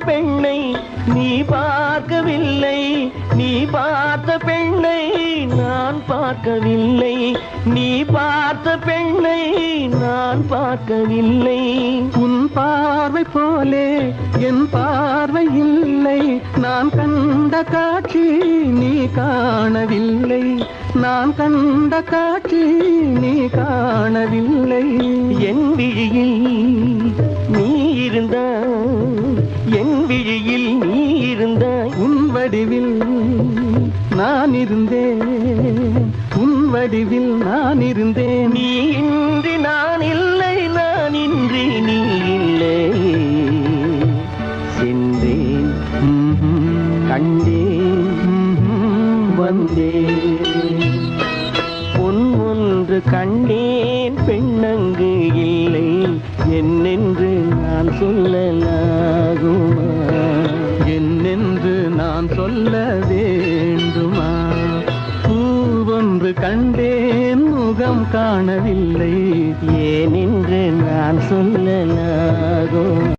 பெண்ணை நீ பார்க்கவில்லை, நீ பார்த்த பெண்ணை நான் பார்க்கவில்லை, நீ பார்த்த பெண்ணை நான் பார்க்கவில்லை. உன் பார்வை போலே என் பார்வை இல்லை, நான் கண்ட காட்சி நீ காணவில்லை, நான் கண்ட காட்சி நீ காணவில்லை. என் விழியில் நீ இருந்தாய், என் விழியில் நீ இருந்தாய், உன் வடிவில் நான் இருந்தேன், உன் வடிவில் நான் இருந்தேன். நீ இன்றி நான் இல்லை, நான் இன்றி நீ இல்லை. சென்றேன், கண்டேன், வந்தேன். பொன் ஒன்று கண்டேன், பெண்ணங்கு இல்லை, என்னென்று நான் சொல்லலாகுமா? என்னென்று நான் சொல்ல வேண்டுமா? பூவொன்று கண்டேன், முகம் காணவில்லை, ஏனென்று நான் சொல்லலாகுமா?